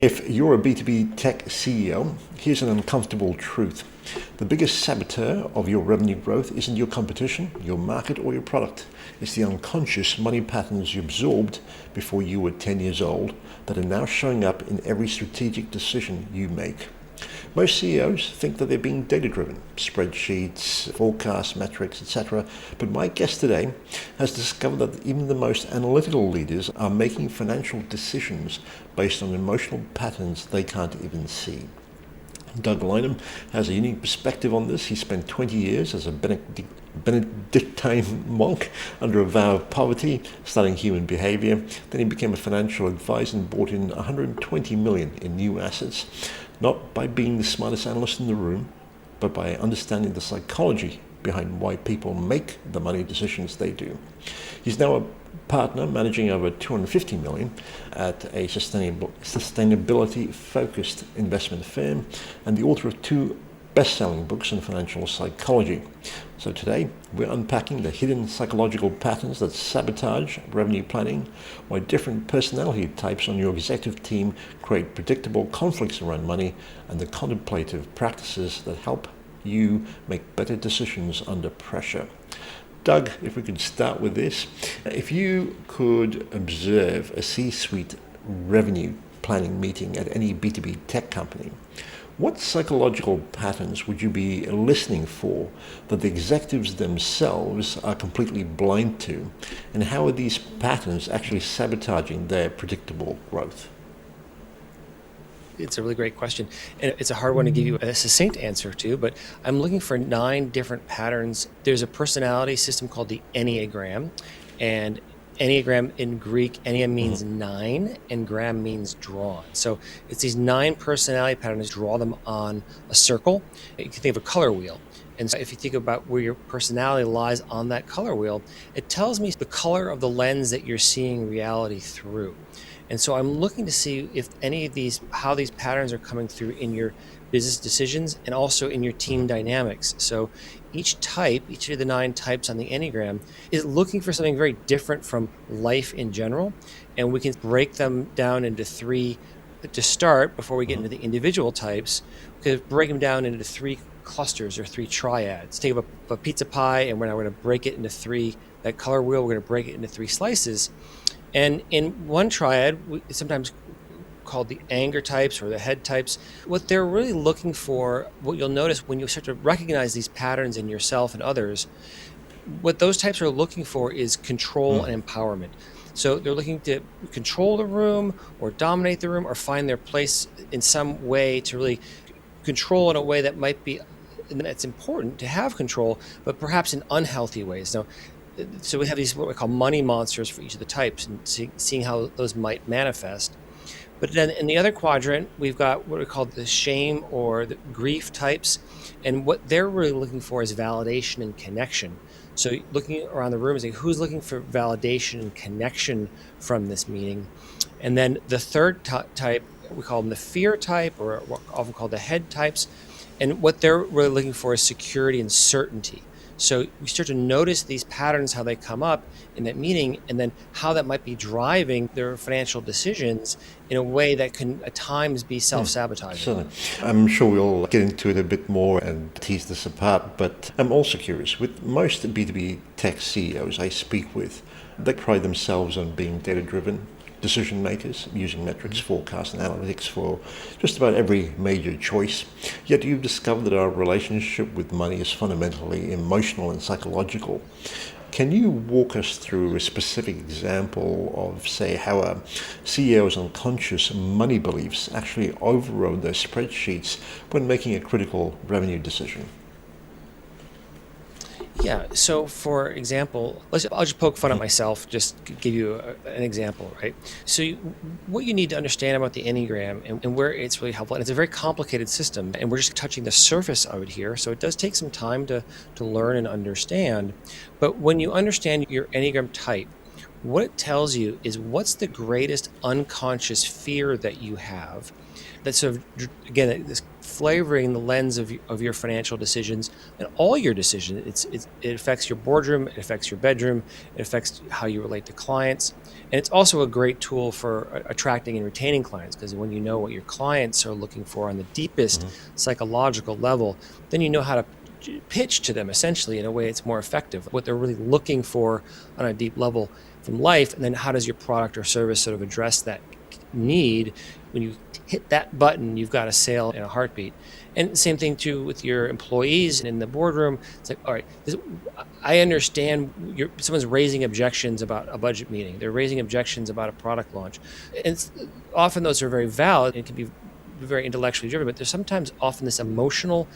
If you're a B2B tech CEO, here's an uncomfortable truth. The biggest saboteur of your revenue growth isn't your competition, your market, or your product. It's the unconscious money patterns you absorbed before you were 10 years old that are now showing up in every strategic decision you make. Most CEOs think that they're being data-driven, spreadsheets, forecasts, metrics, etc. But my guest today has discovered that even the most analytical leaders are making financial decisions based on emotional patterns they can't even see. Doug Lynam has a unique perspective on this. He spent 20 years as a Benedictine monk under a vow of poverty, studying human behavior. Then he became a financial advisor and brought in 120 million in new assets, not by being the smartest analyst in the room, but by understanding the psychology behind why people make the money decisions they do. He's now a partner managing over 250 million at a sustainability-focused investment firm and the author of 2 best-selling books on financial psychology. So today, we're unpacking the hidden psychological patterns that sabotage revenue planning, why different personality types on your executive team create predictable conflicts around money, and the contemplative practices that help you make better decisions under pressure. Doug, if we could start with this. If you could observe a C-suite revenue planning meeting at any B2B tech company, what psychological patterns would you be listening for that the executives themselves are completely blind to? And how are these patterns actually sabotaging their predictable growth? It's a really great question, and it's a hard one to give you a succinct answer to, but I'm looking for 9 different patterns. There's a personality system called the Enneagram, and Enneagram in Greek, Ennea means 9, and gram means drawn. So it's these 9 personality patterns, draw them on a circle. You can think of a color wheel. And so if you think about where your personality lies on that color wheel, it tells me the color of the lens that you're seeing reality through. And so I'm looking to see if any of these, how these patterns are coming through in your business decisions and also in your team dynamics. So each of the 9 types on the Enneagram is looking for something very different from life in general. And we can break them down into 3 to start before we get into the individual types. We could break them down into 3 clusters or 3 triads. Take a pizza pie and we're now going to break it into 3, that color wheel, we're going to break it into 3 slices. And in one triad, it's sometimes called the anger types or the head types. What they're really looking for, what you'll notice when you start to recognize these patterns in yourself and others, what those types are looking for is control and empowerment. So they're looking to control the room or dominate the room or find their place in some way to really control in a way that might be, and it's important to have control, but perhaps in unhealthy ways. Now, so we have these what we call money monsters for each of the types and seeing how those might manifest. But then in the other quadrant, we've got what we call the shame or the grief types. And what they're really looking for is validation and connection. So looking around the room and saying, who's looking for validation and connection from this meeting? And then the third type, we call them the fear type, or what often called the head types. And what they're really looking for is security and certainty. So we start to notice these patterns, how they come up in that meeting, and then how that might be driving their financial decisions in a way that can at times be self-sabotaging. Certainly. I'm sure we'll get into it a bit more and tease this apart, but I'm also curious. With most B2B tech CEOs I speak with, they pride themselves on being data-driven decision makers, using metrics, forecasts, and analytics for just about every major choice. Yet you've discovered that our relationship with money is fundamentally emotional and psychological. Can you walk us through a specific example of, say, how a CEO's unconscious money beliefs actually overrode their spreadsheets when making a critical revenue decision? Yeah. So, for example, I'll just poke fun at myself, just give you an example, right? So, what you need to understand about the Enneagram and where it's really helpful, and it's a very complicated system, and we're just touching the surface of it here. So, it does take some time to learn and understand. But when you understand your Enneagram type, what it tells you is what's the greatest unconscious fear that you have that's sort of, again, this flavoring the lens of your financial decisions and all your decisions. It affects your boardroom, it affects your bedroom, it affects how you relate to clients. And it's also a great tool for attracting and retaining clients, because when you know what your clients are looking for on the deepest psychological level, then you know how to pitch to them essentially in a way it's more effective, what they're really looking for on a deep level from life. And then how does your product or service sort of address that need? When you hit that button, you've got a sale in a heartbeat. And same thing too with your employees and in the boardroom. It's like, all right, I understand someone's raising objections about a budget meeting. They're raising objections about a product launch. And often those are very valid and can be very intellectually driven, but there's sometimes often this emotional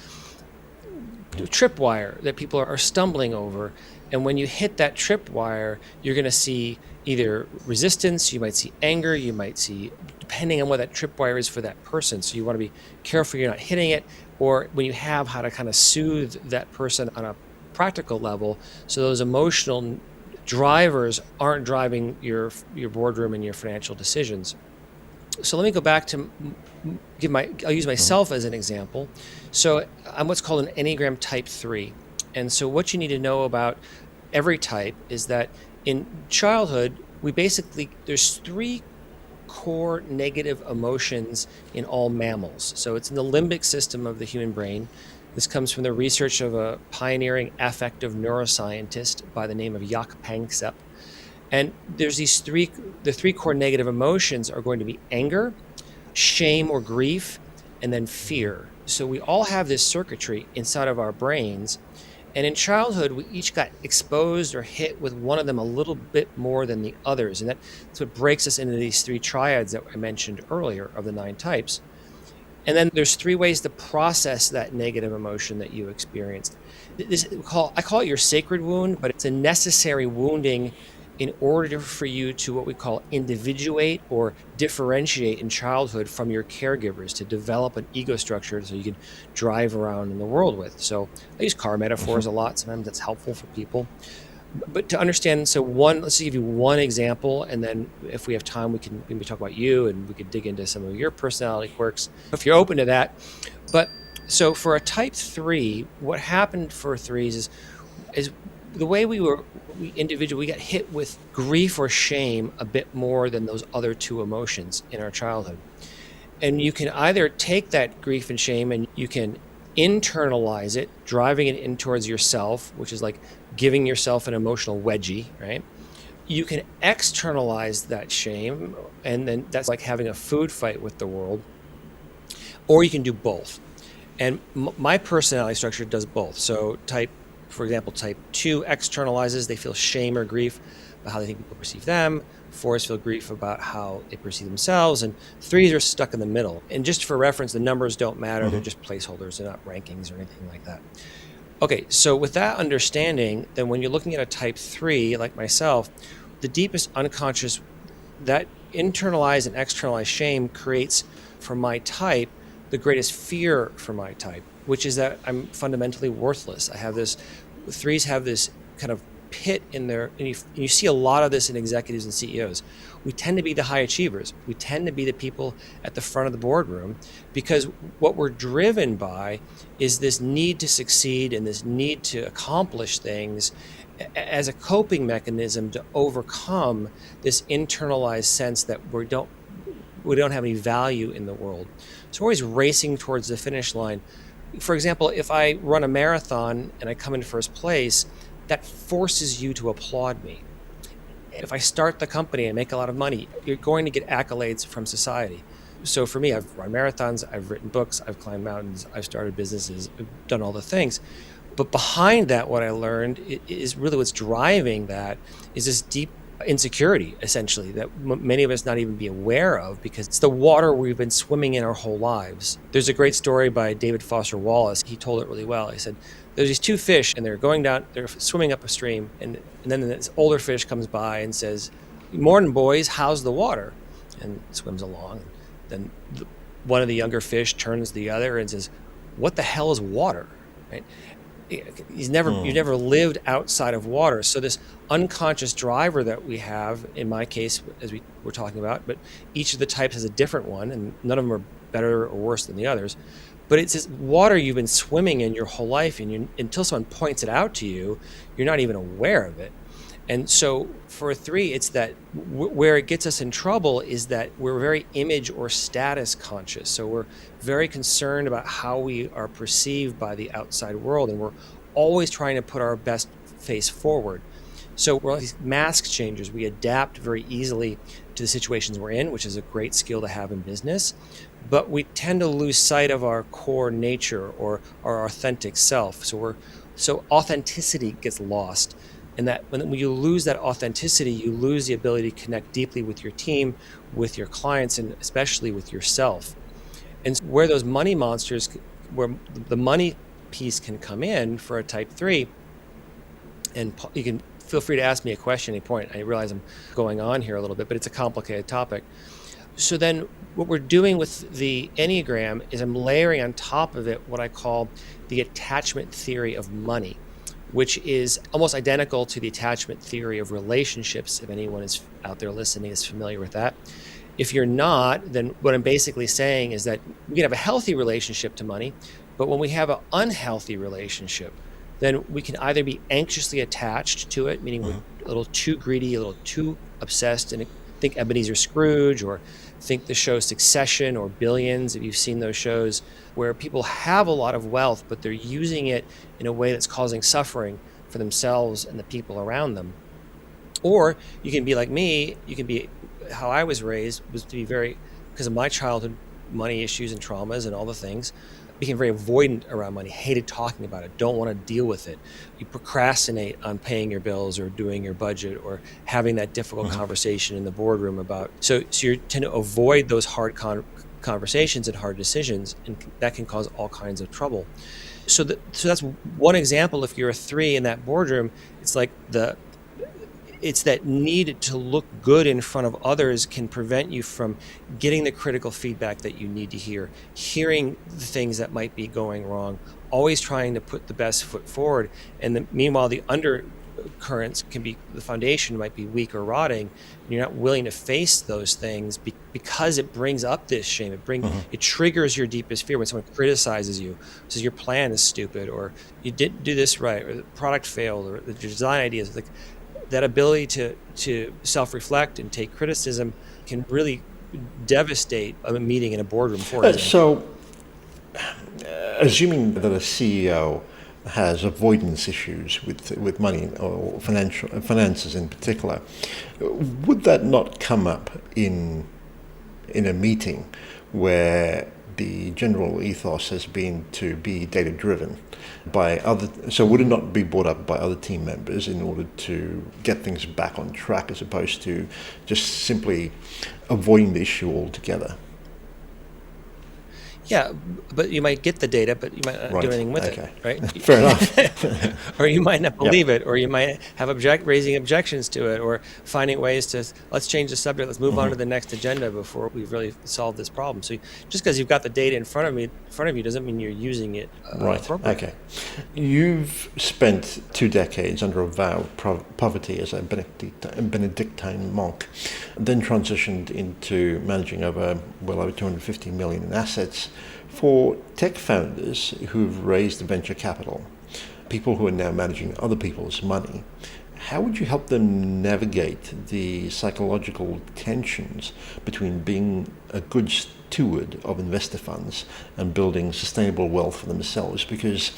tripwire that people are stumbling over. And when you hit that tripwire, you're going to see either resistance, you might see anger, you might see, depending on what that tripwire is for that person. So you want to be careful you're not hitting it, or when you have, how to kind of soothe that person on a practical level so those emotional drivers aren't driving your boardroom and your financial decisions. So let me go back to I'll use myself as an example. So I'm what's called an Enneagram type 3. And so what you need to know about every type is that in childhood, there's 3 core negative emotions in all mammals. So it's in the limbic system of the human brain. This comes from the research of a pioneering affective neuroscientist by the name of Jaak Panksepp. And there's the 3 core negative emotions are going to be anger, shame or grief, and then fear. So we all have this circuitry inside of our brains. And in childhood, we each got exposed or hit with one of them a little bit more than the others. And that's what breaks us into these 3 triads that I mentioned earlier of the 9 types. And then there's 3 ways to process that negative emotion that you experienced. I call it your sacred wound, but it's a necessary wounding in order for you to what we call individuate or differentiate in childhood from your caregivers, to develop an ego structure so you can drive around in the world with. So I use car metaphors a lot. Sometimes that's helpful for people. But to understand, let's give you one example, and then if we have time, we can maybe talk about you and we could dig into some of your personality quirks, if you're open to that. But so for a type 3, what happened for 3s is the way we got hit with grief or shame a bit more than those other 2 emotions in our childhood. And you can either take that grief and shame and you can internalize it, driving it in towards yourself, which is like giving yourself an emotional wedgie, right? You can externalize that shame, and then that's like having a food fight with the world, or you can do both. And my personality structure does both. So for example, type 2 externalizes. They feel shame or grief about how they think people perceive them. 4s feel grief about how they perceive themselves. And 3s are stuck in the middle. And just for reference, the numbers don't matter. They're just placeholders. They're not rankings or anything like that. Okay, so with that understanding, then when you're looking at a type 3, like myself, the deepest unconscious, that internalized and externalized shame creates, for my type, the greatest fear for my type, which is that I'm fundamentally worthless. 3s have this kind of pit in there, and you see a lot of this in executives and CEOs. We tend to be the high achievers. We tend to be the people at the front of the boardroom, because what we're driven by is this need to succeed and this need to accomplish things as a coping mechanism to overcome this internalized sense that we don't have any value in the world. So we're always racing towards the finish line. For example, if I run a marathon and I come in first place, that forces you to applaud me. If I start the company and make a lot of money, you're going to get accolades from society. So for me, I've run marathons, I've written books, I've climbed mountains, I've started businesses, I've done all the things. But behind that, what I learned is really what's driving that is this deep insecurity, essentially, that many of us not even be aware of, because it's the water we've been swimming in our whole lives. There's a great story by David Foster Wallace. He told it really well. He said, there's these 2 fish and they're swimming up a stream, and then this older fish comes by and says, "Morning, boys, how's the water?" And swims along. Then one of the younger fish turns to the other and says, "What the hell is water?" Right? you've never lived outside of water. So this unconscious driver that we have, in my case, as we were talking about, but each of the types has a different one, and none of them are better or worse than the others. But it's this water you've been swimming in your whole life, and until someone points it out to you, you're not even aware of it. And so for a 3, it's that where it gets us in trouble is that we're very image or status conscious. So we're very concerned about how we are perceived by the outside world, and we're always trying to put our best face forward. So we're these mask changers. We adapt very easily to the situations we're in, which is a great skill to have in business. But we tend to lose sight of our core nature or our authentic self. So authenticity gets lost. And that when you lose that authenticity, you lose the ability to connect deeply with your team, with your clients, and especially with yourself. And where those money monsters, where the money piece can come in for a type 3, and you can feel free to ask me a question at any point. I realize I'm going on here a little bit, but it's a complicated topic. So then what we're doing with the Enneagram is I'm layering on top of it what I call the attachment theory of money, which is almost identical to the attachment theory of relationships, if anyone is out there listening is familiar with that. If you're not, then what I'm basically saying is that we can have a healthy relationship to money, but when we have an unhealthy relationship, then we can either be anxiously attached to it, meaning we're a little too greedy, a little too obsessed, and think Ebenezer Scrooge, or think the show Succession or Billions, if you've seen those shows, where people have a lot of wealth, but they're using it in a way that's causing suffering for themselves and the people around them. Or you can be like me, you can be, how I was raised was to be very, because of my childhood money issues and traumas and all the things, became very avoidant around money, hated talking about it, don't want to deal with it. You procrastinate on paying your bills or doing your budget or having that difficult conversation in the boardroom about, so you tend to avoid those hard conversations and hard decisions, and that can cause all kinds of trouble. So that's one example. If you're a 3 in that boardroom, it's like it's that need to look good in front of others can prevent you from getting the critical feedback that you need to hear, hearing the things that might be going wrong, always trying to put the best foot forward. And meanwhile, the undercurrents can be, the foundation might be weak or rotting, and you're not willing to face those things because it brings up this shame. It triggers your deepest fear when someone criticizes you, says your plan is stupid, or you didn't do this right, or the product failed, or the design ideas. Like, that ability to self-reflect and take criticism can really devastate a meeting in a boardroom, for example. So, assuming that a CEO has avoidance issues with money or finances in particular, would that not come up in a meeting where the general ethos has been to be data-driven by other, so would it not be brought up by other team members in order to get things back on track as opposed to just simply avoiding the issue altogether? Yeah, but you might get the data, but you might not do anything with it, right? Fair enough. Or you might not believe it, or you might have raising objections to it, or finding ways to, let's change the subject, let's move on to the next agenda before we've really solved this problem. So just because you've got the data in front of you doesn't mean you're using it appropriately. Okay. You've spent 2 decades under a vow of poverty as a Benedictine monk, then transitioned into managing over 250 million in assets for tech founders who've raised venture capital, people who are now managing other people's money. How would you help them navigate the psychological tensions between being a good steward of investor funds and building sustainable wealth for themselves? Because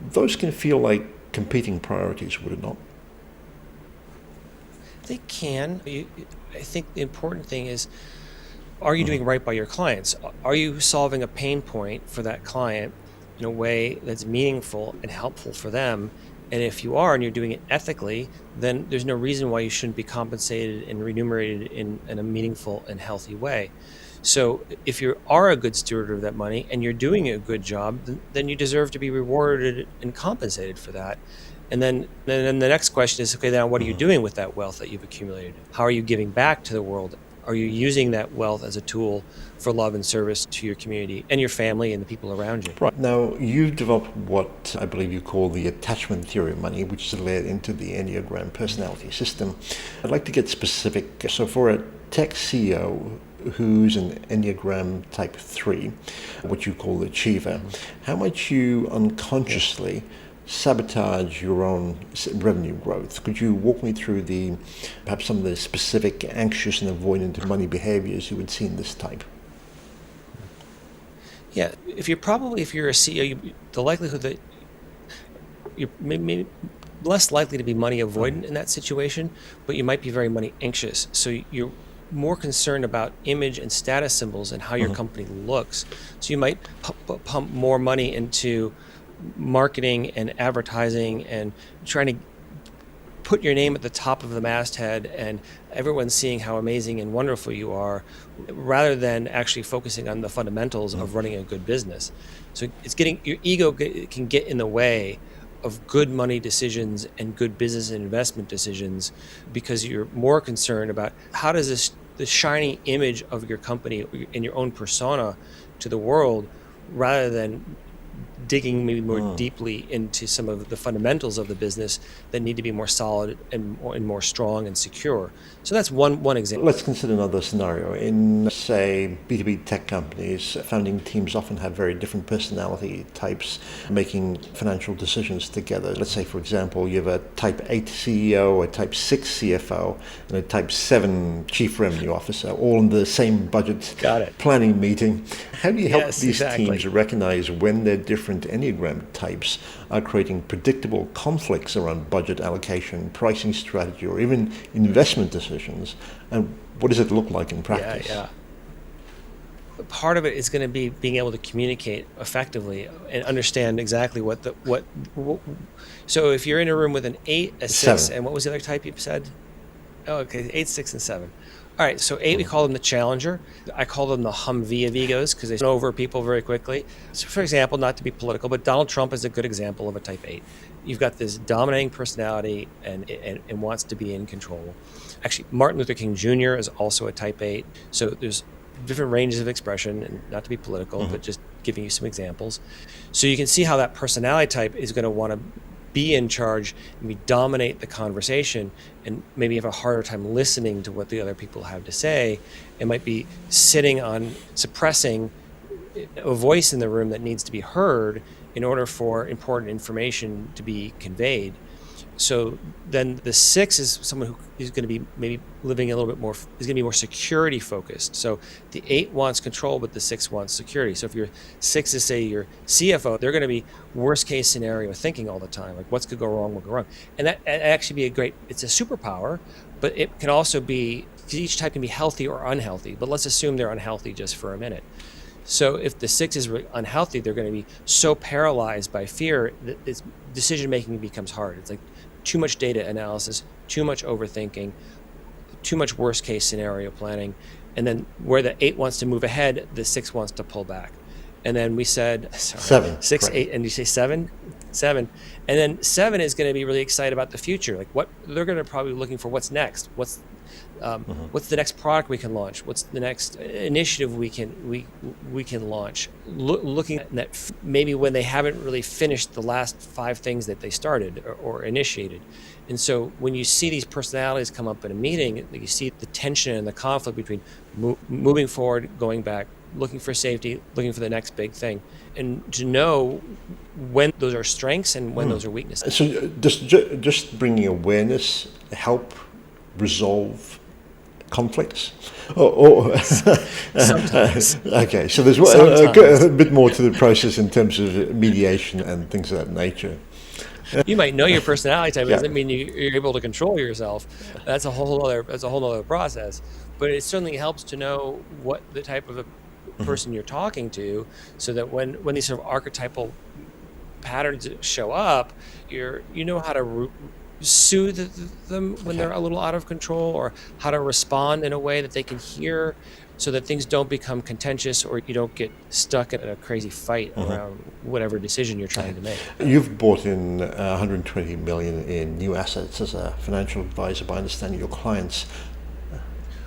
those can feel like competing priorities, would it not? They can. I think the important thing is, are you doing right by your clients? Are you solving a pain point for that client in a way that's meaningful and helpful for them? And if you are, and you're doing it ethically, then there's no reason why you shouldn't be compensated and remunerated in a meaningful and healthy way. So if you are a good steward of that money and you're doing a good job, then you deserve to be rewarded and compensated for that. And then the next question is, okay, then what are you doing with that wealth that you've accumulated? How are you giving back to the world? Are you using that wealth as a tool for love and service to your community and your family and the people around you. Right. Now, you've developed what I believe you call the attachment theory of money, which is layered into the Enneagram personality system. I'd like to get specific. So for a tech CEO who's an Enneagram type 3, what you call the achiever, how much you unconsciously sabotage your own revenue growth? Could you walk me through perhaps some of the specific anxious and avoidant money behaviors you would see in this type? Yeah, if you're a CEO, the likelihood that you're maybe less likely to be money avoidant in that situation, but you might be very money anxious. So you're more concerned about image and status symbols and how your company looks. So you might pump more money into marketing and advertising and trying to put your name at the top of the masthead and everyone's seeing how amazing and wonderful you are, rather than actually focusing on the fundamentals of running a good business. So your ego can get in the way of good money decisions and good business and investment decisions because you're more concerned about how does the shiny image of your company and your own persona to the world, rather than digging maybe more deeply into some of the fundamentals of the business that need to be more solid and more strong and secure. So that's one example. Let's consider another scenario. In, say, B2B tech companies, founding teams often have very different personality types making financial decisions together. Let's say, for example, you have a type 8 CEO, a type 6 CFO, and a type 7 chief revenue officer, all in the same budget planning meeting. How do you help these teams recognize when their different Enneagram types are creating predictable conflicts around budget allocation, pricing strategy, or even investment decisions? And what does it look like in practice? Yeah. Part of it is going to be being able to communicate effectively and understand exactly what. So if you're in a room with an 8, a 6, 7. And what was the other type you said? Oh, okay, 8, 6, and 7. All right, so 8, we call them the challenger. I call them the Humvee of egos because they run over people very quickly. So for example, not to be political, but Donald Trump is a good example of a type 8. You've got this dominating personality and wants to be in control. Actually, Martin Luther King Jr. is also a type 8. So there's different ranges of expression, and not to be political, but just giving you some examples. So you can see how that personality type is going to want to be in charge and we dominate the conversation and maybe have a harder time listening to what the other people have to say. It might be sitting on suppressing a voice in the room that needs to be heard in order for important information to be conveyed. So then the 6 is someone who is going to be maybe living a little bit more, is going to be more security focused. So the 8 wants control, but the 6 wants security. So if your 6 is, say, your CFO, they're going to be worst case scenario thinking all the time, like what's could go wrong, what could go wrong. And that actually be it's a superpower, but it can also be, each type can be healthy or unhealthy, but let's assume they're unhealthy just for a minute. So if the 6 is really unhealthy, they're going to be so paralyzed by fear that decision making becomes hard. It's like too much data analysis, too much overthinking, too much worst case scenario planning. And then where the 8 wants to move ahead, the 6 wants to pull back. And then we said 7, 6, right. 8, and you say 7, and then 7 is going to be really excited about the future. Like what they're going to probably be looking for, what's next? What's the next product we can launch? What's the next initiative we can launch? Looking at that, maybe when they haven't really finished the last 5 things that they started or initiated. And so when you see these personalities come up in a meeting, you see the tension and the conflict between moving forward, going back, looking for safety, looking for the next big thing, and to know when those are strengths and when those are weaknesses. So just bringing awareness help resolve conflicts? Sometimes. Okay, so there's a bit more to the process in terms of mediation and things of that nature. You might know your personality type. It doesn't mean you're able to control yourself. That's a whole other process. But it certainly helps to know what the type of a person you're talking to, so that when these sort of archetypal patterns show up, you know how to soothe them when they're a little out of control, or how to respond in a way that they can hear, so that things don't become contentious or you don't get stuck in a crazy fight around whatever decision you're trying to make. You've brought in 120 million in new assets as a financial advisor by understanding your clients.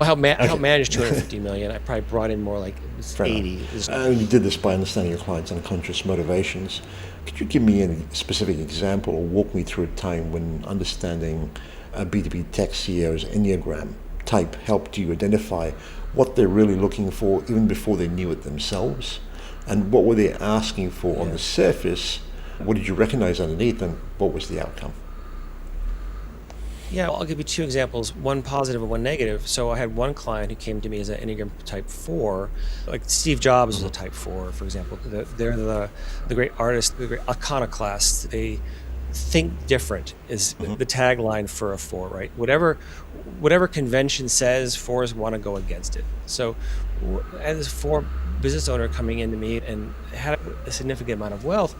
Well, how Okay. manage 250 million? I probably brought in more like Fair 80. enough. And you did this by understanding your client's unconscious motivations. Could you give me a specific example or walk me through a time when understanding a B2B tech CEO's Enneagram type helped you identify what they're really looking for even before they knew it themselves? And what were they asking for on the surface? What did you recognize underneath, and what was the outcome? Yeah, I'll give you two examples, one positive and one negative. So I had one client who came to me as an Enneagram type 4. Like Steve Jobs was a type 4, for example. They're the great artists, the great iconoclasts. They think different is the tagline for a 4, right? Whatever convention says, 4s want to go against it. So as a 4 business owner coming into me and had a significant amount of wealth,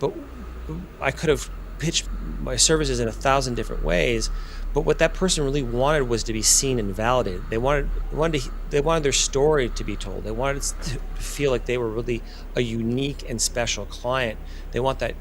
but I could have pitched my services in 1,000 different ways, but what that person really wanted was to be seen and validated. They wanted their story to be told. They wanted to feel like they were really a unique and special client. They want that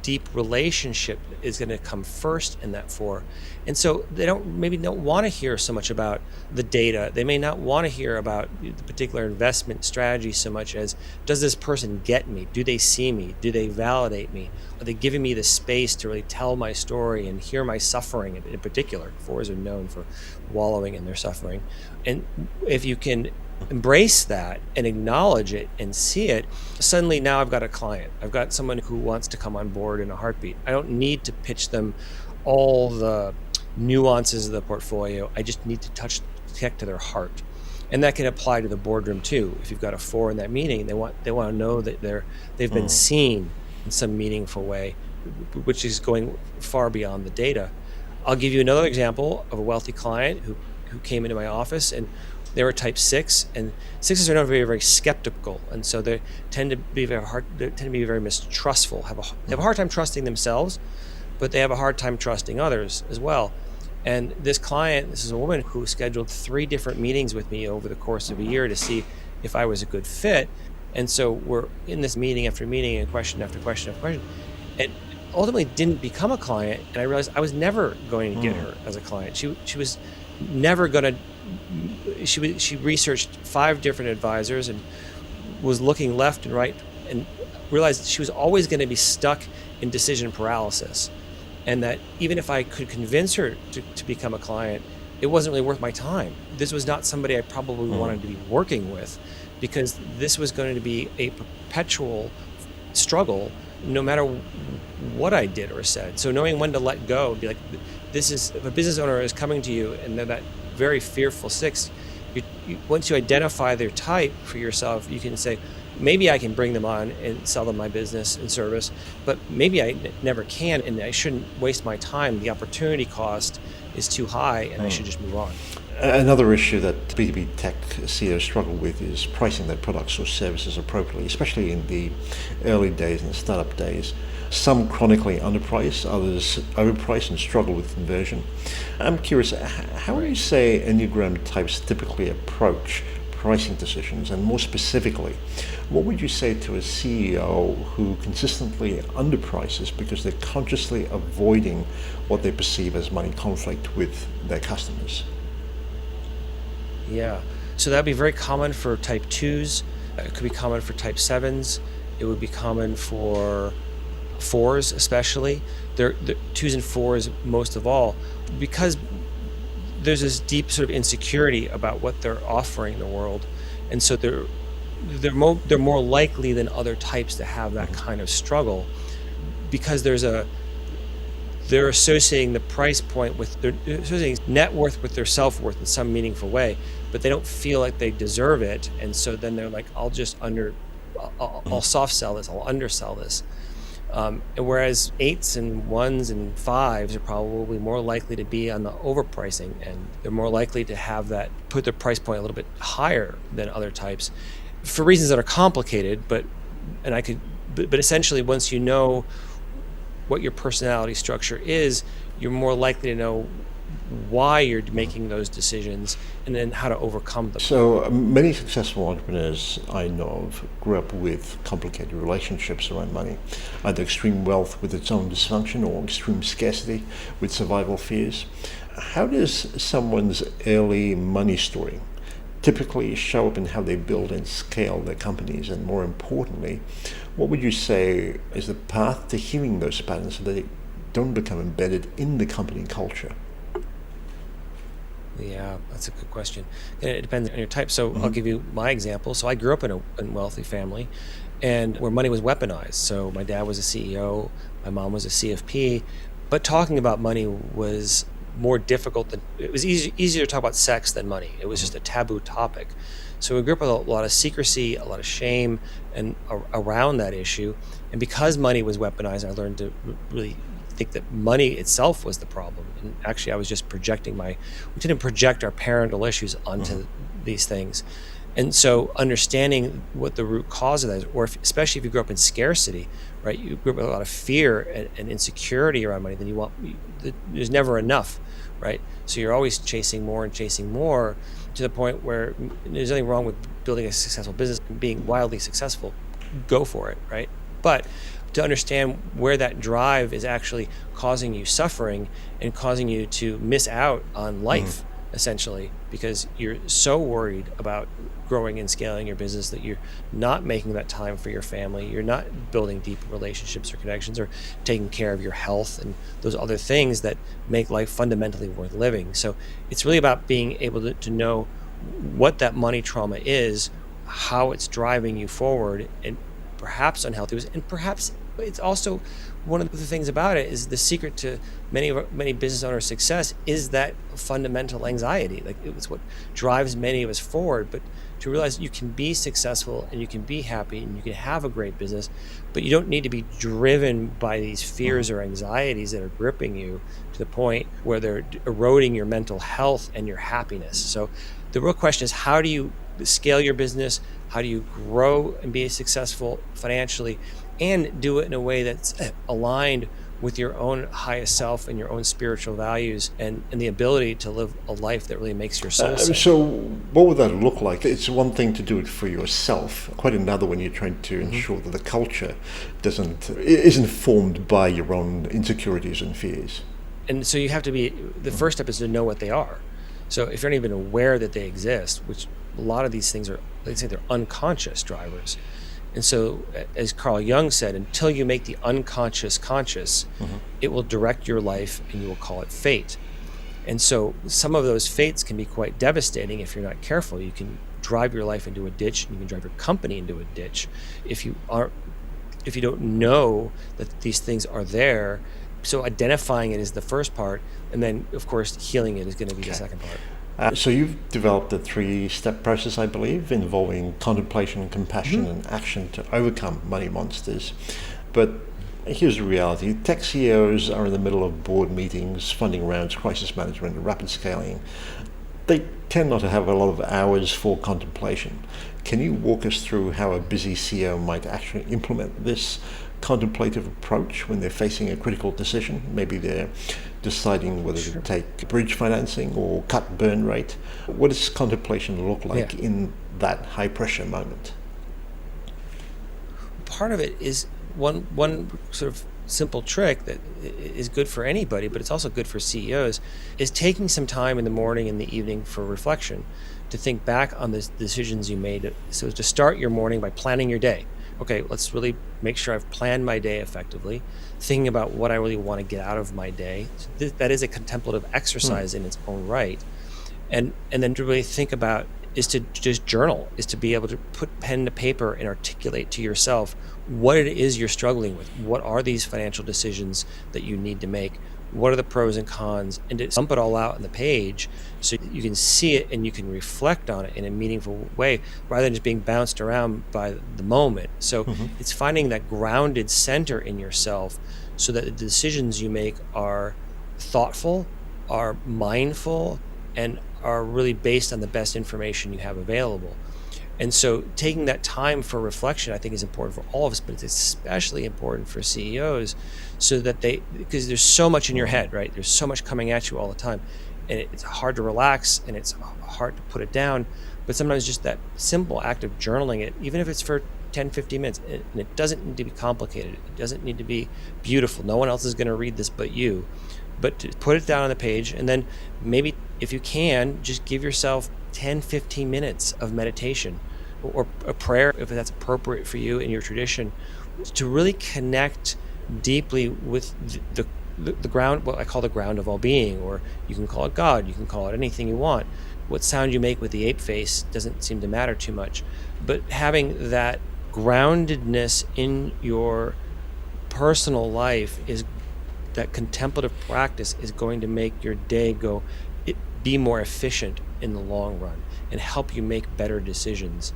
deep relationship is going to come first in that 4. And so they don't want to hear so much about the data. They may not want to hear about the particular investment strategy so much as, does this person get me? Do they see me? Do they validate me? Are they giving me the space to really tell my story and hear my suffering in particular? 4s are known for wallowing in their suffering. And if you can embrace that and acknowledge it and see it, suddenly now I've got a client. I've got someone who wants to come on board in a heartbeat. I don't need to pitch them all the nuances of the portfolio. I just need to connect to their heart. And that can apply to the boardroom too. If you've got a 4 in that meeting, they want to know that they've been seen in some meaningful way, which is going far beyond the data. I'll give you another example of a wealthy client who came into my office, and they were type 6, and 6s are known to be very skeptical, and so they tend to be very mistrustful. They have a hard time trusting themselves, but they have a hard time trusting others as well. And this is a woman who scheduled 3 different meetings with me over the course of a year to see if I was a good fit. And so we're in this meeting after meeting and question after question after question, and ultimately didn't become a client. And I realized I was never going to get her as a client. She was never going to. She researched 5 different advisors and was looking left and right, and realized she was always going to be stuck in decision paralysis, and that even if I could convince her to become a client, it wasn't really worth my time. This was not somebody I probably wanted to be working with, because this was going to be a perpetual struggle no matter what I did or said. So knowing when to let go, be like, if a business owner is coming to you and they're that very fearful 6, once you identify their type for yourself, you can say, maybe I can bring them on and sell them my business and service, but maybe I never can, and I shouldn't waste my time. The opportunity cost is too high, and I should just move on. Another issue that B2B tech CEOs struggle with is pricing their products or services appropriately, especially in the early days and the startup days. Some chronically underprice, others overprice and struggle with conversion. I'm curious, how would you say Enneagram types typically approach pricing decisions? And more specifically, what would you say to a CEO who consistently underprices because they're consciously avoiding what they perceive as money conflict with their customers? Yeah, so that'd be very common for type 2s. It could be common for type 7s. It would be common for 4s especially. They're 2s and 4s most of all, because there's this deep sort of insecurity about what they're offering the world, and so they're more likely than other types to have that kind of struggle, because they're associating the price point with they're associating net worth with their self-worth in some meaningful way, but they don't feel like they deserve it, and so then they're like, I'll soft sell this, I'll undersell this. And whereas 8s and 1s and 5s are probably more likely to be on the overpricing, and they're more likely to have that put their price point a little bit higher than other types for reasons that are complicated, but essentially once you know what your personality structure is, you're more likely to know why you're making those decisions and then how to overcome them. So many successful entrepreneurs I know of grew up with complicated relationships around money, either extreme wealth with its own dysfunction or extreme scarcity with survival fears. How does someone's early money story typically show up in how they build and scale their companies? And more importantly, what would you say is the path to healing those patterns so that they don't become embedded in the company culture? Yeah, that's a good question. And it depends on your type. So I'll give you my example. So I grew up in a wealthy family and where money was weaponized. So my dad was a CEO, my mom was a CFP, but talking about money was more difficult than it was easier to talk about sex than money. It was just a taboo topic. So we grew up with a lot of secrecy, a lot of shame and around that issue. And because money was weaponized, I learned to really think that money itself was the problem. And actually I was just we didn't project our parental issues onto these things. And so understanding what the root cause of that is, or especially if you grew up in scarcity, right? You grew up with a lot of fear and insecurity around money, then there's never enough, right? So you're always chasing more and chasing more to the point where there's nothing wrong with building a successful business and being wildly successful. Go for it, right? But to understand where that drive is actually causing you suffering and causing you to miss out on life, essentially, because you're so worried about growing and scaling your business that you're not making that time for your family. You're not building deep relationships or connections or taking care of your health and those other things that make life fundamentally worth living. So it's really about being able to know what that money trauma is, how it's driving you forward, and perhaps unhealthy ways, and perhaps it's also one of the things about it is the secret to many business owners' success is that fundamental anxiety. Like it's what drives many of us forward. But to realize you can be successful and you can be happy and you can have a great business, but you don't need to be driven by these fears or anxieties that are gripping you to the point where they're eroding your mental health and your happiness. So the real question is, how do you scale your business? How do you grow and be successful financially and do it in a way that's aligned with your own highest self and your own spiritual values and the ability to live a life that really makes your soul sing? So what would that look like? It's one thing to do it for yourself, quite another when you're trying to ensure that the culture isn't formed by your own insecurities and fears. And so you have to the first step is to know what they are. So if you're not even aware that they exist, which a lot of these things they say they're unconscious drivers. And so, as Carl Jung said, until you make the unconscious conscious, it will direct your life and you will call it fate. And so some of those fates can be quite devastating if you're not careful. You can drive your life into a ditch and you can drive your company into a ditch if you don't know that these things are there. So identifying it is the first part, and then of course healing it is going to be the second part. So you've developed a 3-step process, I believe, involving contemplation, compassion, and action to overcome money monsters. But here's the reality. Tech CEOs are in the middle of board meetings, funding rounds, crisis management, and rapid scaling. They tend not to have a lot of hours for contemplation. Can you walk us through how a busy CEO might actually implement this contemplative approach when they're facing a critical decision? Maybe they're deciding whether to take bridge financing or cut burn rate. What does contemplation look like in that high pressure moment? Part of it is one sort of simple trick that is good for anybody, but it's also good for CEOs, is taking some time in the morning and the evening for reflection, to think back on the decisions you made. So to start your morning by planning your day. Okay, let's really make sure I've planned my day effectively, thinking about what I really want to get out of my day. So that is a contemplative exercise in its own right. And then to really think about is to just journal, is to be able to put pen to paper and articulate to yourself what it is you're struggling with. What are these financial decisions that you need to make? What are the pros and cons? And to dump it all out on the page so you can see it and you can reflect on it in a meaningful way rather than just being bounced around by the moment. So it's finding that grounded center in yourself so that the decisions you make are thoughtful, are mindful, and are really based on the best information you have available. And so taking that time for reflection, I think, is important for all of us, but it's especially important for CEOs so that because there's so much in your head, right? There's so much coming at you all the time, and it's hard to relax and it's hard to put it down. But sometimes just that simple act of journaling it, even if it's for 10, 15 minutes, and it doesn't need to be complicated. It doesn't need to be beautiful. No one else is going to read this but you. but to put it down on the page, and then maybe if you can, just give yourself 10, 15 minutes of meditation or a prayer, if that's appropriate for you in your tradition, to really connect deeply with the ground, what I call the ground of all being, or you can call it God, you can call it anything you want. What sound you make with the ape face doesn't seem to matter too much, but having that groundedness in your personal life, is that contemplative practice is going to make your day be more efficient in the long run and help you make better decisions.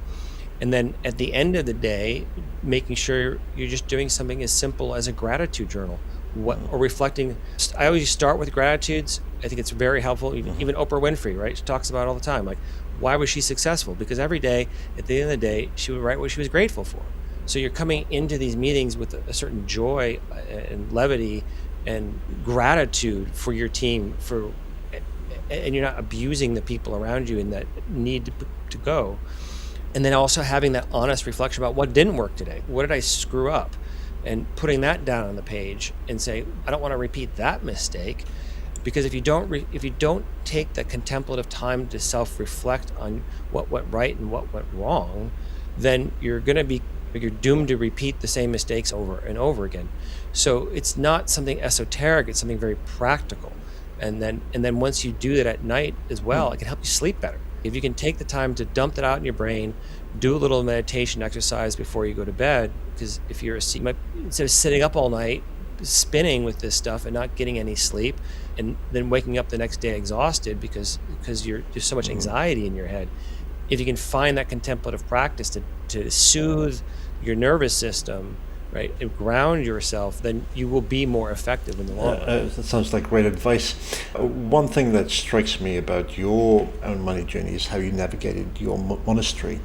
And then at the end of the day, making sure you're just doing something as simple as a gratitude journal, or reflecting. I always start with gratitudes. I think it's very helpful. Even Oprah Winfrey, right? She talks about it all the time. Like, why was she successful? Because every day, at the end of the day, she would write what she was grateful for. So you're coming into these meetings with a certain joy and levity and gratitude for your team, and you're not abusing the people around you in that need to go. And then also having that honest reflection about what didn't work today. What did I screw up? And putting that down on the page and say, I don't want to repeat that mistake. Because if you don't take the contemplative time to self-reflect on what went right and what went wrong, then you're doomed to repeat the same mistakes over and over again. So it's not something esoteric, it's something very practical. And then once you do that at night as well, it can help you sleep better. If you can take the time to dump that out in your brain, do a little meditation exercise before you go to bed, because if you're instead of sitting up all night spinning with this stuff and not getting any sleep, and then waking up the next day exhausted because there's so much anxiety in your head, if you can find that contemplative practice to soothe your nervous system, right, and ground yourself, then you will be more effective in the long run. That sounds like great advice. One thing that strikes me about your own money journey is how you navigated your monastery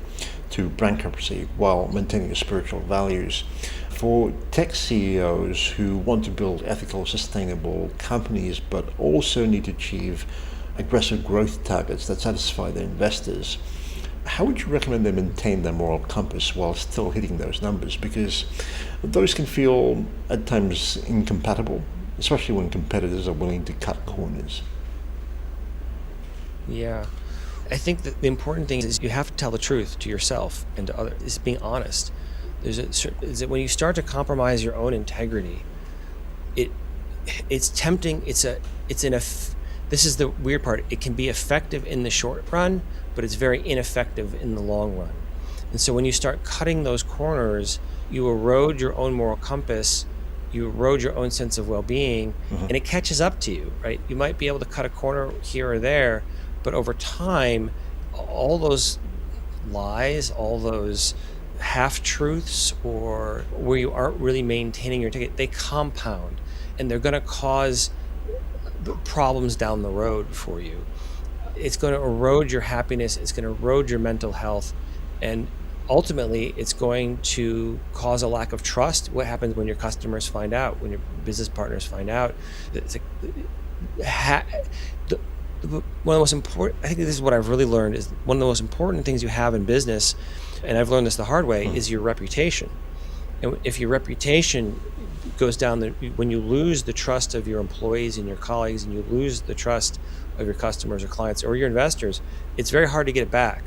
to bankruptcy while maintaining your spiritual values. For tech CEOs who want to build ethical, sustainable companies but also need to achieve aggressive growth targets that satisfy their investors, how would you recommend they maintain their moral compass while still hitting those numbers? Because those can feel at times incompatible, especially when competitors are willing to cut corners. Yeah. I think that the important thing is you have to tell the truth to yourself and to others. It's being honest. Is that when you start to compromise your own integrity, it's tempting. This is the weird part. It can be effective in the short run, but it's very ineffective in the long run. And so when you start cutting those corners, you erode your own moral compass, you erode your own sense of well-being, and it catches up to you, right? You might be able to cut a corner here or there, but over time, all those lies, all those half-truths, or where you aren't really maintaining your integrity, they compound, and they're going to cause problems down the road for you. It's going to erode your happiness, it's going to erode your mental health, and ultimately it's going to cause a lack of trust. What happens when your customers find out, when your business partners find out? One of the most important, I think this is what I've really learned, is one of the most important things you have in business, and I've learned this the hard way, is your reputation. And if your reputation goes down, when you lose the trust of your employees and your colleagues, and you lose the trust of your customers or clients or your investors, it's very hard to get it back.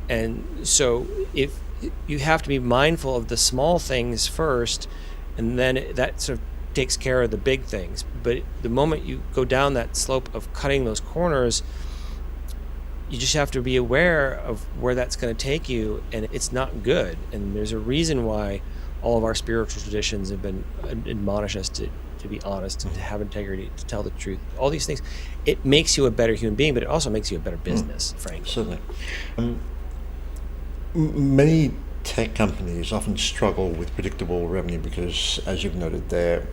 And so if you have to be mindful of the small things first, and then that sort of takes care of the big things. But the moment you go down that slope of cutting those corners, you just have to be aware of where that's going to take you, and it's not good. And there's a reason why all of our spiritual traditions have been admonished us to be honest, and to have integrity, to tell the truth. All these things, it makes you a better human being, but it also makes you a better business, frankly. Certainly. Many tech companies often struggle with predictable revenue because, as you've noted, they're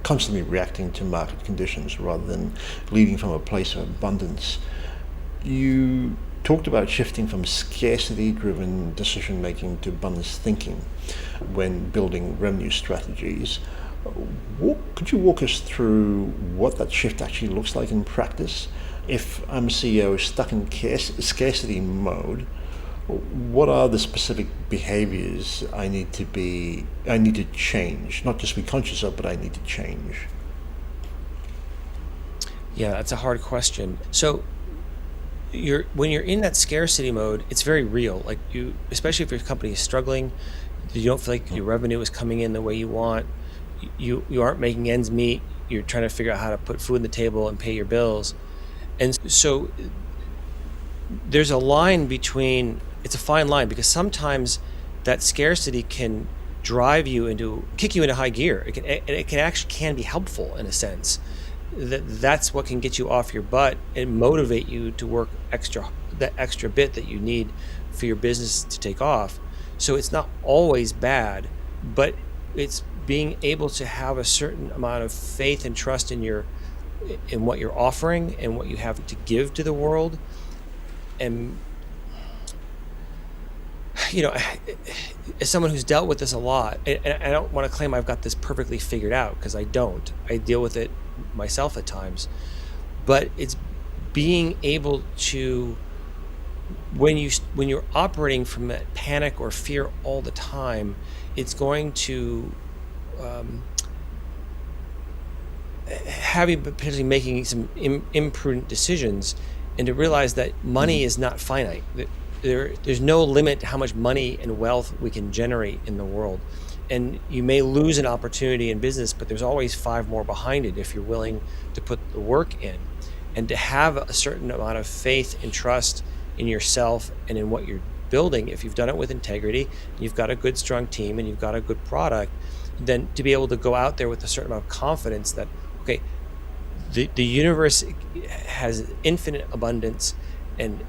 constantly reacting to market conditions rather than leading from a place of abundance. You talked about shifting from scarcity-driven decision-making to abundance thinking when building revenue strategies. Could you walk us through what that shift actually looks like in practice? If I'm a CEO stuck in scarcity mode, what are the specific behaviors I need to change? Not just be conscious of, but I need to change. Yeah, that's a hard question. So when you're in that scarcity mode, it's very real. Like especially if your company is struggling, you don't feel like your revenue is coming in the way you want. You aren't making ends meet. You're trying to figure out how to put food on the table and pay your bills. And so there's a line between, it's a fine line, because sometimes that scarcity can kick you into high gear. It can actually be helpful in a sense. That's what can get you off your butt and motivate you to work that extra bit that you need for your business to take off. So it's not always bad, but it's being able to have a certain amount of faith and trust in what you're offering and what you have to give to the world. And as someone who's dealt with this a lot, and I don't want to claim I've got this perfectly figured out, because I don't. I deal with it myself at times. But it's being able to, when you're operating from that panic or fear all the time, it's going to have you potentially making some imprudent decisions, and to realize that money is not finite. There's no limit to how much money and wealth we can generate in the world. And you may lose an opportunity in business, but there's always 5 more behind it if you're willing to put the work in. And to have a certain amount of faith and trust in yourself and in what you're building, if you've done it with integrity, you've got a good, strong team, and you've got a good product, then to be able to go out there with a certain amount of confidence that, okay, the universe has infinite abundance, and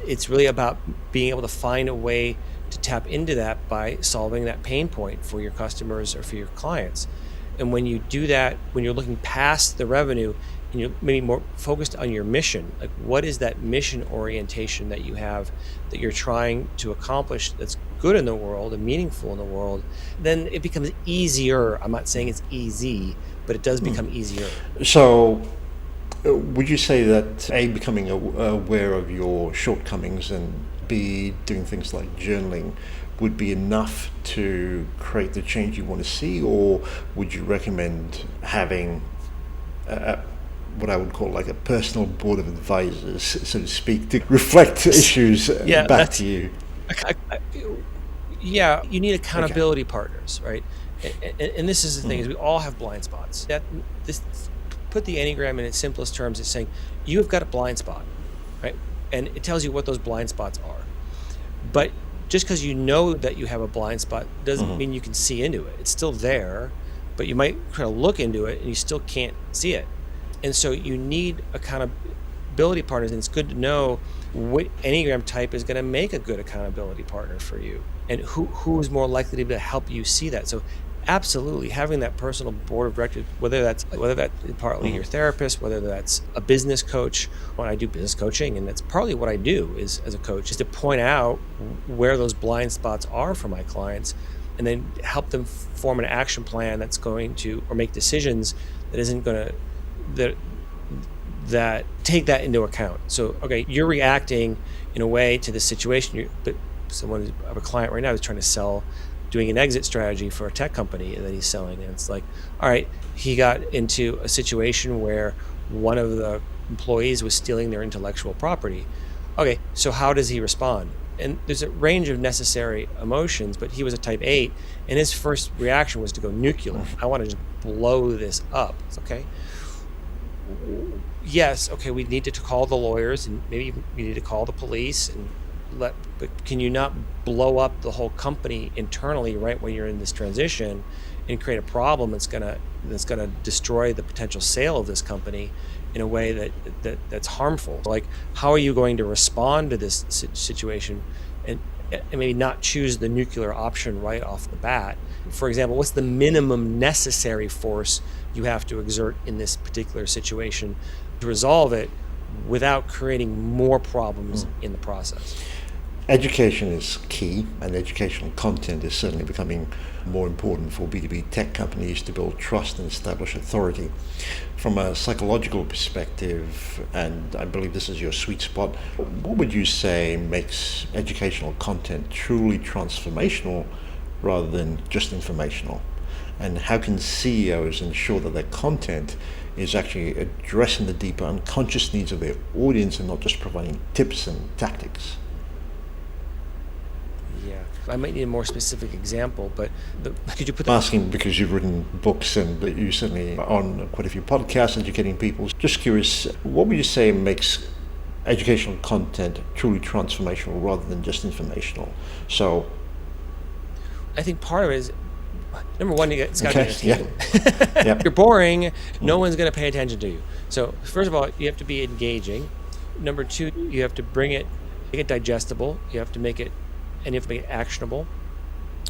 it's really about being able to find a way to tap into that by solving that pain point for your customers or for your clients. And when you do that, when you're looking past the revenue and you're maybe more focused on your mission, like what is that mission orientation that you have that you're trying to accomplish that's good in the world and meaningful in the world, then it becomes easier. I'm not saying it's easy, but it does become easier. So would you say that A, becoming aware of your shortcomings, and B, doing things like journaling would be enough to create the change you want to see, or would you recommend having what I would call like a personal board of advisors, so to speak, to reflect issues back to you? You need accountability partners, right? And this is the thing, is we all have blind spots. Put the Enneagram in its simplest terms, it's saying you have got a blind spot, right? And it tells you what those blind spots are. But just because you know that you have a blind spot doesn't mean you can see into it. It's still there, but you might kind of look into it and you still can't see it. And so you need accountability partners, and it's good to know what Enneagram type is going to make a good accountability partner for you, and who is more likely to be able to help you see that. So absolutely, having that personal board of directors, whether that's partly your therapist, whether that's a business coach. When I do business coaching, and that's partly what I do is as a coach, is to point out where those blind spots are for my clients, and then help them form an action plan that's going to, or make decisions that isn't going to, that take that into account. So, okay, you're reacting in a way to the situation. But I have a client right now who's trying to doing an exit strategy for a tech company that he's selling. And it's like, all right, he got into a situation where one of the employees was stealing their intellectual property. Okay, so how does he respond? And there's a range of necessary emotions, but he was a type 8, and his first reaction was to go nuclear. I want to just blow this up. It's okay. Yes, okay, we need to call the lawyers, and maybe we need to call the police, but can you not blow up the whole company internally right when you're in this transition and create a problem that's gonna destroy the potential sale of this company in a way that's harmful? Like, how are you going to respond to this situation and maybe not choose the nuclear option right off the bat? For example, what's the minimum necessary force you have to exert in this particular situation to resolve it without creating more problems in the process? Education is key, and educational content is certainly becoming more important for B2B tech companies to build trust and establish authority. From a psychological perspective, and I believe this is your sweet spot, what would you say makes educational content truly transformational rather than just informational? And how can CEOs ensure that their content is actually addressing the deeper unconscious needs of their audience and not just providing tips and tactics? Yeah, I might need a more specific example, but could you put I'm that? asking because you've written books and that you certainly are on quite a few podcasts educating people. Just curious, what would you say makes educational content truly transformational rather than just informational? So, I think part of it is, number one, it's got to be yeah, entertaining. yeah, If you're boring, no one's going to pay attention to you. So first of all, you have to be engaging. Number two, you have to make it digestible. You have to make it actionable.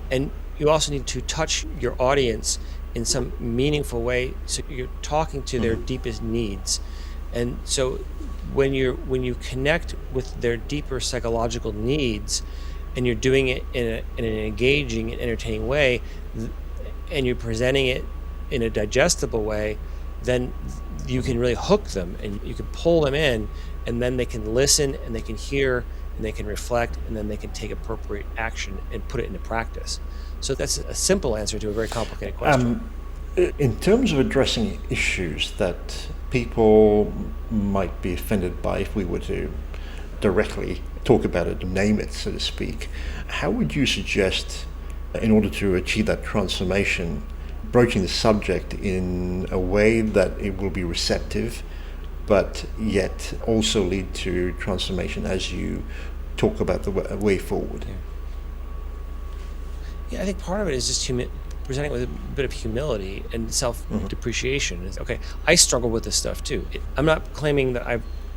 And you also need to touch your audience in some meaningful way, so you're talking to their deepest needs. And so when you connect with their deeper psychological needs, and you're doing it in an engaging and entertaining way, and you're presenting it in a digestible way, then you can really hook them and you can pull them in, and then they can listen and they can hear and they can reflect, and then they can take appropriate action and put it into practice. So that's a simple answer to a very complicated question. In terms of addressing issues that people might be offended by, if we were to directly talk about it, name it, so to speak, how would you suggest, in order to achieve that transformation, broaching the subject in a way that it will be receptive, but yet also lead to transformation as you talk about the way forward? Yeah, I think part of it is just presenting with a bit of humility and self-depreciation. It's, okay, I struggle with this stuff too. I'm not claiming that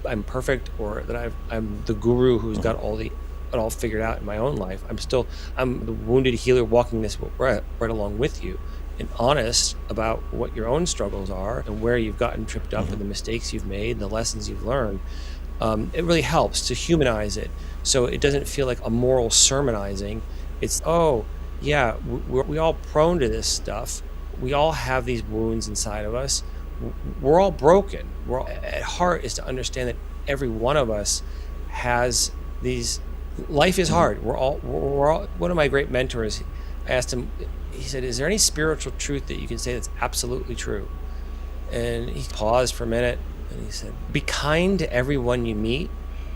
I'm perfect or that I'm the guru who's got it all figured out in my own life. I'm the wounded healer walking this right along with you, and honest about what your own struggles are and where you've gotten tripped up and the mistakes you've made and the lessons you've learned. It really helps to humanize it, so it doesn't feel like a moral sermonizing. It's, oh yeah, we all prone to this stuff. We all have these wounds inside of us. We're all broken. At heart is to understand that every one of us has these. Life is hard. We're all. One of my great mentors, I asked him. He said, "Is there any spiritual truth that you can say that's absolutely true?" And he paused for a minute, and he said, "Be kind to everyone you meet,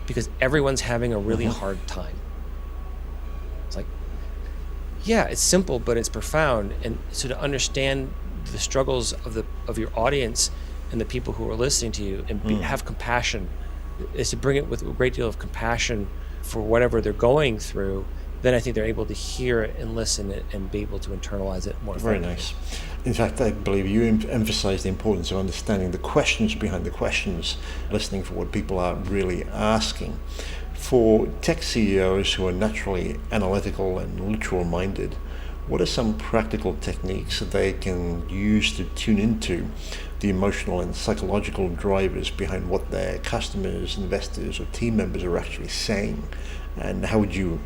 because everyone's having a really hard time." It's like, yeah, it's simple, but it's profound. And so to understand the struggles of your audience and the people who are listening to you, and have compassion, is to bring it with a great deal of compassion for whatever they're going through. Then I think they're able to hear it and listen it and be able to internalize it more effectively. Very nice. In fact, I believe you emphasize the importance of understanding the questions behind the questions, listening for what people are really asking. For tech CEOs who are naturally analytical and literal minded, what are some practical techniques that they can use to tune into the emotional and psychological drivers behind what their customers, investors, or team members are actually saying? And how would you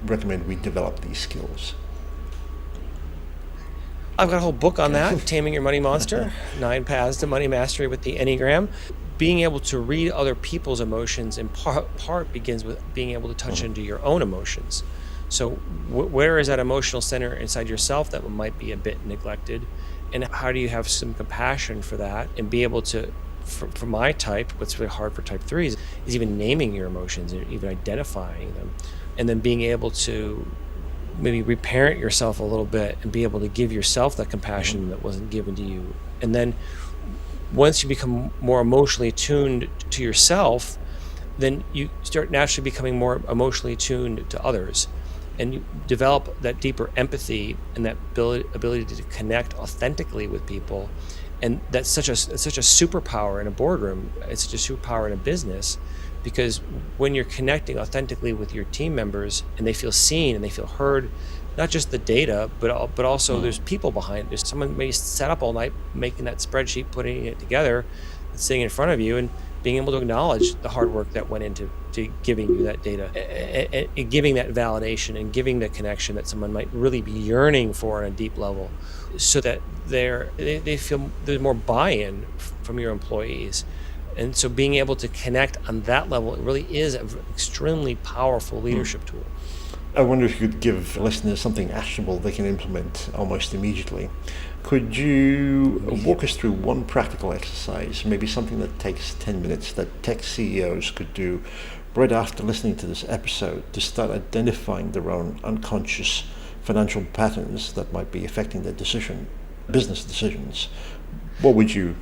recommend we develop these skills? I've got a whole book on that, Taming Your Money Monster, 9 Paths to Money Mastery with the Enneagram. Being able to read other people's emotions in part begins with being able to touch into your own emotions. So where is that emotional center inside yourself that might be a bit neglected? And how do you have some compassion for that and be able to, for my type, what's really hard for type 3 is even naming your emotions and even identifying them. And then being able to maybe reparent yourself a little bit and be able to give yourself that compassion that wasn't given to you. And then once you become more emotionally attuned to yourself, then you start naturally becoming more emotionally attuned to others. And you develop that deeper empathy and that ability to connect authentically with people. And that's such a superpower in a boardroom. It's such a superpower in a business, because when you're connecting authentically with your team members and they feel seen and they feel heard, not just the data, but also there's people behind it. There's someone maybe sat up all night making that spreadsheet, putting it together, sitting in front of you, and being able to acknowledge the hard work that went into giving you that data, and giving that validation and giving that connection that someone might really be yearning for on a deep level, so that they feel there's more buy-in from your employees. And so being able to connect on that level, it really is an extremely powerful leadership tool. I wonder if you could give listeners something actionable they can implement almost immediately. Could you walk us through one practical exercise, maybe something that takes 10 minutes that tech CEOs could do right after listening to this episode to start identifying their own unconscious financial patterns that might be affecting their business decisions? What would you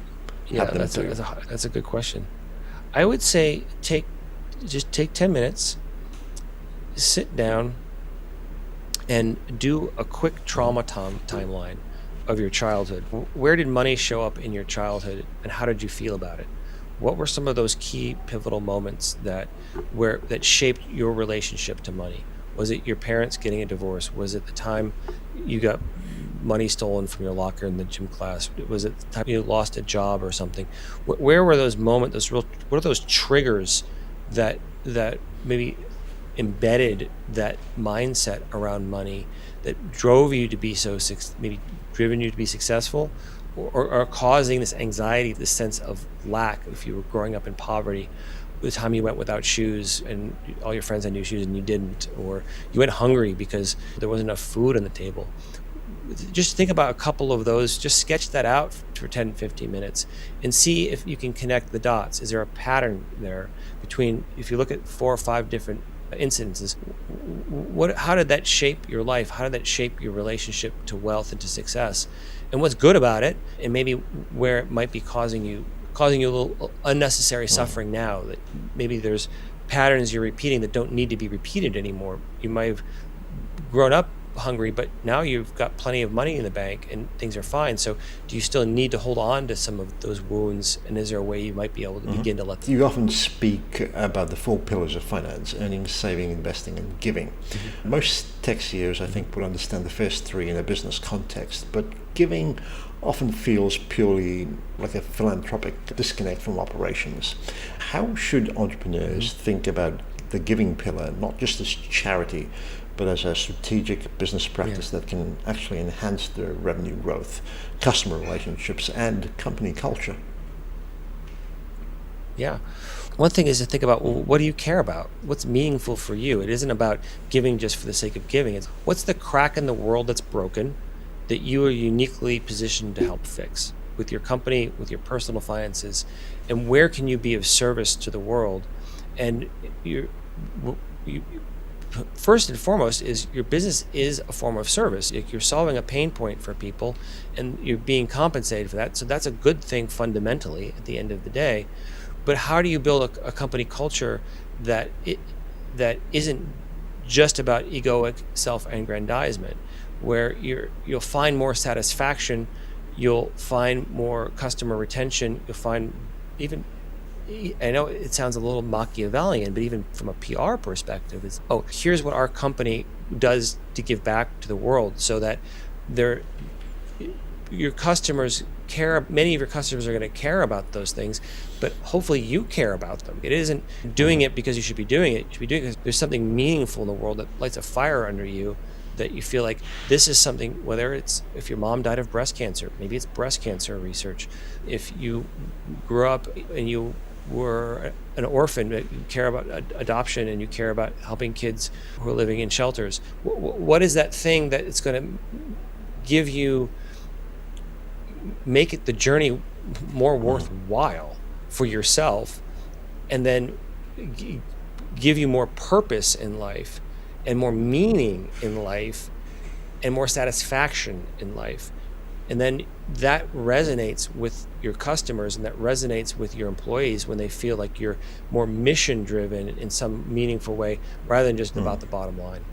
have them do? That's a good question. I would say take 10 minutes, sit down, and do a quick trauma timeline of your childhood. Where did money show up in your childhood, and how did you feel about it? What were some of those key pivotal moments that shaped your relationship to money? Was it your parents getting a divorce? Was it the time you got money stolen from your locker in the gym class? Was it the time you lost a job or something? Where were those moments? What are those triggers that maybe embedded that mindset around money that drove you to be maybe driven you to be successful, or causing this anxiety, this sense of lack if you were growing up in poverty? The time you went without shoes and all your friends had new shoes and you didn't, or you went hungry because there wasn't enough food on the table. Just think about a couple of those, just sketch that out for 10, 15 minutes and see if you can connect the dots. Is there a pattern there between, if you look at 4 or 5 different incidences, how did that shape your life? How did that shape your relationship to wealth and to success? And what's good about it, and maybe where it might be causing you a little unnecessary suffering now, that maybe there's patterns you're repeating that don't need to be repeated anymore. You might have grown up hungry, but now you've got plenty of money in the bank and things are fine. So do you still need to hold on to some of those wounds? And is there a way you might be able to begin to let them? You often speak about the 4 pillars of finance: earning, saving, investing, and giving. Most tech CEOs, I think, would understand the first 3 in a business context, but giving often feels purely like a philanthropic disconnect from operations. How should entrepreneurs think about the giving pillar, not just as charity, but as a strategic business practice that can actually enhance their revenue growth, customer relationships, and company culture? Yeah. One thing is to think about, well, what do you care about? What's meaningful for you? It isn't about giving just for the sake of giving. It's what's the crack in the world that's broken that you are uniquely positioned to help fix with your company, with your personal finances, and where can you be of service to the world? And you first and foremost is your business is a form of service. You're solving a pain point for people and you're being compensated for that. So that's a good thing fundamentally at the end of the day. But how do you build a company culture that isn't just about egoic self-aggrandizement, where you'll find more satisfaction, you'll find more customer retention, you'll find even, I know it sounds a little Machiavellian, but even from a PR perspective, it's, here's what our company does to give back to the world, so that your customers care. Many of your customers are going to care about those things, but hopefully you care about them. It isn't doing it because you should be doing it. You should be doing it because there's something meaningful in the world that lights a fire under you, that you feel like this is something, whether it's if your mom died of breast cancer, maybe it's breast cancer research. If you grew up and you were an orphan, you care about adoption and you care about helping kids who are living in shelters. What is that thing that it's going to give you, make it the journey more worthwhile for yourself, and then give you more purpose in life and more meaning in life and more satisfaction in life? And then that resonates with your customers and that resonates with your employees when they feel like you're more mission driven in some meaningful way rather than just about the bottom line.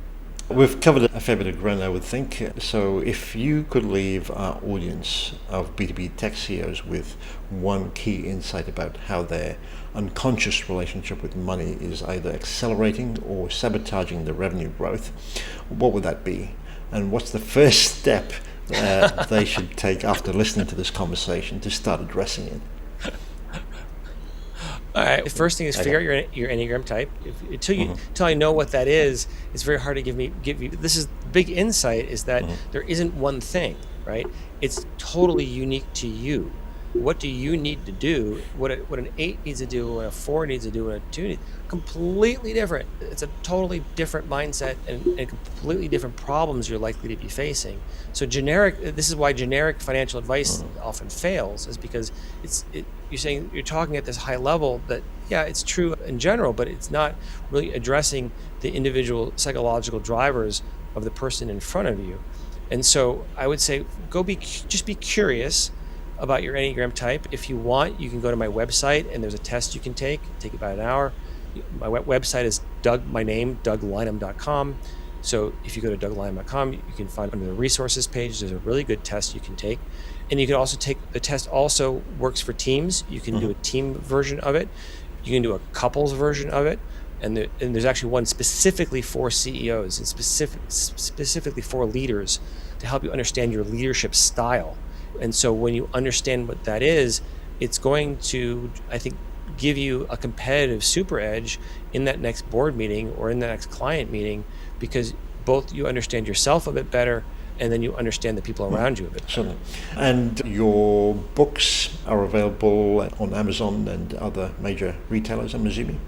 We've covered a fair bit of ground, I would think. So if you could leave our audience of B2B tech CEOs with one key insight about how their unconscious relationship with money is either accelerating or sabotaging the revenue growth, what would that be? And what's the first step they should take after listening to this conversation to start addressing it? All right. The first thing is figure out your Enneagram type. Until I know what that is, it's very hard to give you. This is the big insight, is that there isn't one thing, right? It's totally unique to you. what do you need to do, what an 8 needs to do, what a 4 needs to do, and a 2 needs, completely different. It's a totally different mindset and completely different problems you're likely to be facing. So this is why generic financial advice often fails, is because you're talking at this high level that, yeah, it's true in general, but it's not really addressing the individual psychological drivers of the person in front of you. And so I would say just be curious about your Enneagram type. If you want, you can go to my website and there's a test you can take about an hour. My website is DougLynam.com. So if you go to DougLynam.com, you can find under the resources page, there's a really good test you can take. And you can also take, the test also works for teams. You can do a team version of it. You can do a couples version of it. And there's actually one specifically for CEOs and specifically for leaders to help you understand your leadership style. And so when you understand what that is, it's going to, I think, give you a competitive super edge in that next board meeting or in the next client meeting, because both you understand yourself a bit better and then you understand the people around you a bit better. Certainly. And your books are available on Amazon and other major retailers, I'm assuming?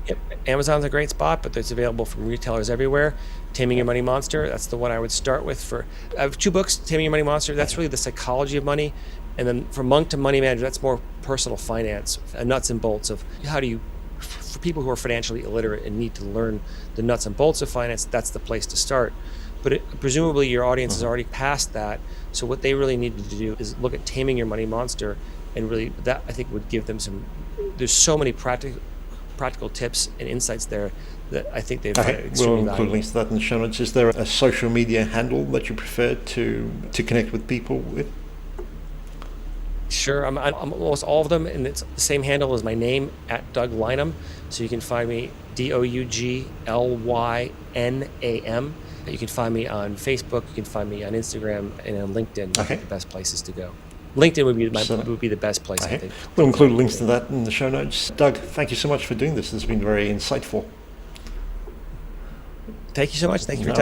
Yep. Amazon's a great spot, but it's available from retailers everywhere. Taming Your Money Monster, that's the one I would start with. I have 2 books, Taming Your Money Monster, that's really the psychology of money. And then from Monk to Money Manager, that's more personal finance, nuts and bolts of how do you, for people who are financially illiterate and need to learn the nuts and bolts of finance, that's the place to start. But presumably your audience is already past that. So what they really need to do is look at Taming Your Money Monster, and really that, I think, would give them there's so many practical tips and insights there that I think they've extremely We'll include valuable. links to that in the show notes. Is there a social media handle that you prefer to connect with people with? Sure, I'm almost all of them, and it's the same handle as my name, at Doug Lynam. So you can find me DougLynam. You can find me on Facebook, you can find me on Instagram, and on LinkedIn. Okay. The best places to go. LinkedIn would be the best place, I think. We'll include links to that in the show notes. Doug, thank you so much for doing this. It's been very insightful. Thank you so much. Thank you for